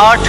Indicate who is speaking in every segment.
Speaker 1: 8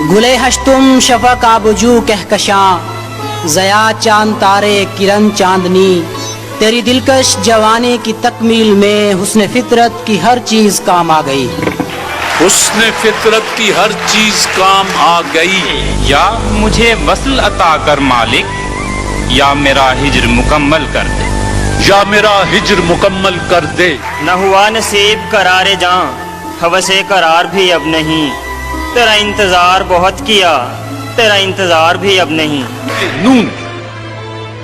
Speaker 2: گلے ہشتم شفق آبجو کہکشاں ضیا چاند تارے کرن چاندنی تیری دلکش جوانی کی تکمیل میں حسن فطرت کی ہر چیز کام آ گئی
Speaker 3: حسن فطرت کی ہر چیز کام آ گئی
Speaker 4: یا مجھے وصل عطا کر مالک یا میرا ہجر مکمل کر دے
Speaker 3: یا میرا ہجر مکمل کر دے
Speaker 5: نہ ہوا نصیب قرار جاں ہوس قرار بھی اب نہیں تیرا انتظار بہت کیا تیرا انتظار بھی اب نہیں
Speaker 3: نون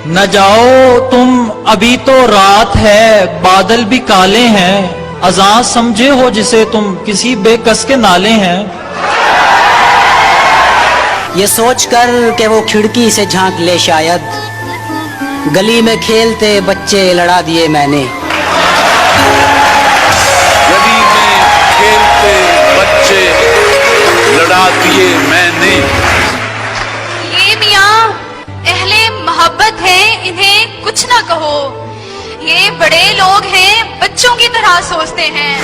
Speaker 1: نہ جاؤ تم ابھی تو رات ہے بادل بھی کالے ہیں اذاں سمجھے ہو جسے تم کسی بے کس کے نالے ہیں
Speaker 2: یہ سوچ کر کہ وہ کھڑکی سے جھانک لے شاید گلی میں کھیلتے بچے لڑا دیے میں نے
Speaker 3: گلی میں کھیلتے بچے لڑا دیے میں نے
Speaker 6: یہ میاں اہل محبت ہیں انہیں کچھ نہ کہو یہ بڑے لوگ ہیں بچوں کی طرح سوچتے ہیں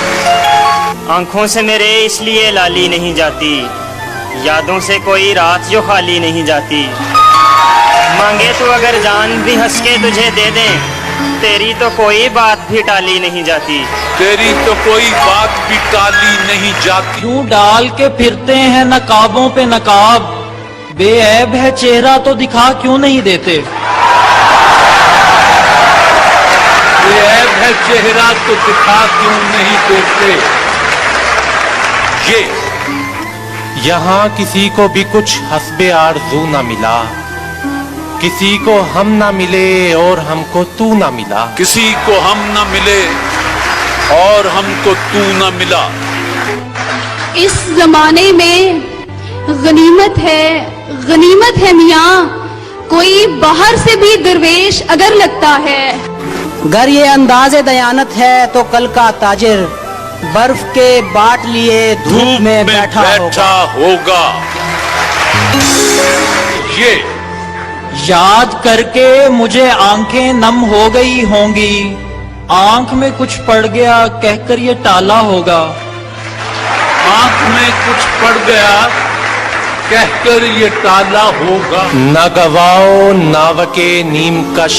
Speaker 5: آنکھوں سے میرے اس لیے لالی نہیں جاتی یادوں سے کوئی رات جو خالی نہیں جاتی مانگے تو اگر جان بھی ہنس کے تجھے دے دیں تیری تو کوئی بات بھی ٹالی نہیں جاتی
Speaker 3: تیری تو کوئی بات بھی ٹالی نہیں جاتی
Speaker 1: کیوں ڈال کے پھرتے ہیں نقابوں پہ نقاب بے عیب ہے چہرہ تو دکھا کیوں نہیں دیتے
Speaker 3: بے عیب ہے چہرہ تو دکھا کیوں نہیں دیتے
Speaker 7: یہاں کسی کو بھی کچھ حسب آرزو نہ ملا کسی کو ہم نہ ملے اور ہم کو تو نہ ملا
Speaker 3: کسی کو ہم نہ ملے اور ہم کو تو نہ ملا
Speaker 6: اس زمانے میں غنیمت ہے میاں کوئی باہر سے بھی درویش اگر لگتا ہے
Speaker 2: گر یہ انداز دیانت ہے تو کل کا تاجر برف کے باٹ لیے دھوپ میں بیٹھا
Speaker 3: ہوگا یہ
Speaker 1: یاد کر کے مجھے آنکھیں نم ہو گئی ہوں گی آنکھ میں کچھ پڑ گیا کہہ کر یہ ٹالا ہوگا
Speaker 3: آنکھ میں کچھ پڑ گیا کہہ کر یہ ٹالا ہوگا
Speaker 7: نہ گواؤ ناوکے نیم کش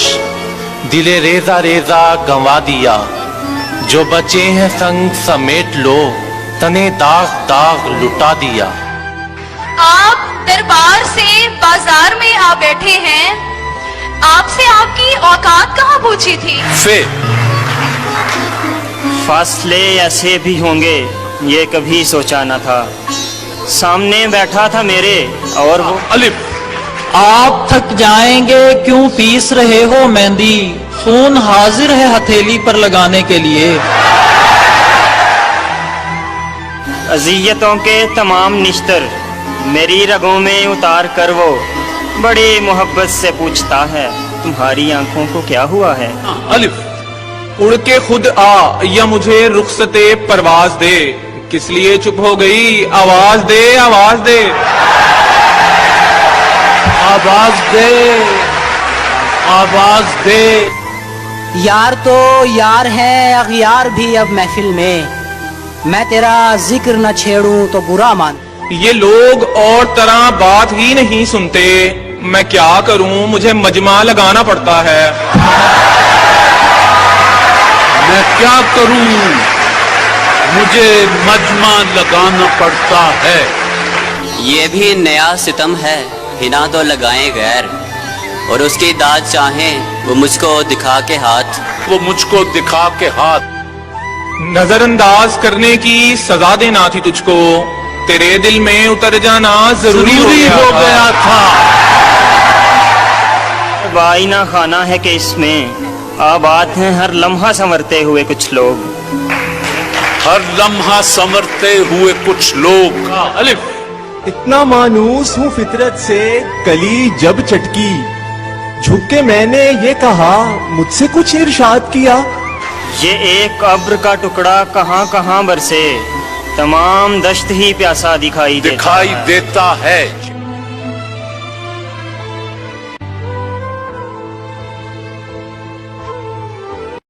Speaker 7: دل ریزہ ریزہ گنوا دیا جو بچے ہیں سنگ سمیٹ لو تنے داغ داغ لٹا دیا
Speaker 6: آپ دربار سے بازار میں آ بیٹھے ہیں آپ سے آپ کی اوقات کہاں پوچھی تھی
Speaker 5: فاصلے ایسے بھی ہوں گے یہ کبھی سوچا نہ تھا سامنے بیٹھا تھا میرے اور وہ
Speaker 3: الف
Speaker 1: آپ تھک جائیں گے کیوں پیس رہے ہو مہندی خون حاضر ہے ہتھیلی پر لگانے کے لیے
Speaker 5: اذیتوں کے تمام نشتر میری رگوں میں اتار کر وہ بڑی محبت سے پوچھتا ہے تمہاری آنکھوں کو کیا ہوا ہے
Speaker 8: الف اڑ کے خود آ یا مجھے رخصت پرواز دے کس لیے چپ ہو گئی آواز دے آواز دے
Speaker 3: آواز دے آواز دے
Speaker 2: یار تو یار ہے اغیار بھی اب محفل میں تیرا ذکر نہ چھیڑوں تو برا مان
Speaker 8: یہ لوگ اور طرح بات ہی نہیں سنتے میں کیا کروں مجھے مجمع لگانا پڑتا ہے
Speaker 3: میں کیا کروں مجھے مجمع لگانا پڑتا ہے
Speaker 9: یہ بھی نیا ستم ہے ہنا تو لگائیں غیر اور اس کی داد چاہیں وہ مجھ کو دکھا کے ہاتھ
Speaker 3: وہ مجھ کو دکھا کے ہاتھ
Speaker 8: نظر انداز کرنے کی سزا دینا تھی تجھ کو تیرے دل میں اتر جانا ضروری ہو گیا
Speaker 3: تھا
Speaker 5: آئینہ خانہ ہے کہ اس میں آباد ہیں ہر لمحہ سنورتے ہوئے کچھ لوگ
Speaker 3: ہر لمحہ سنورتے ہوئے کچھ لوگ الف
Speaker 10: اتنا مانوس ہوں فطرت سے کلی جب چٹکی جھک کے میں نے یہ کہا مجھ سے کچھ ارشاد کیا
Speaker 5: یہ ایک ابر کا ٹکڑا کہاں کہاں برسے تمام دشت ہی پیاسا دکھائی
Speaker 3: دیتا ہے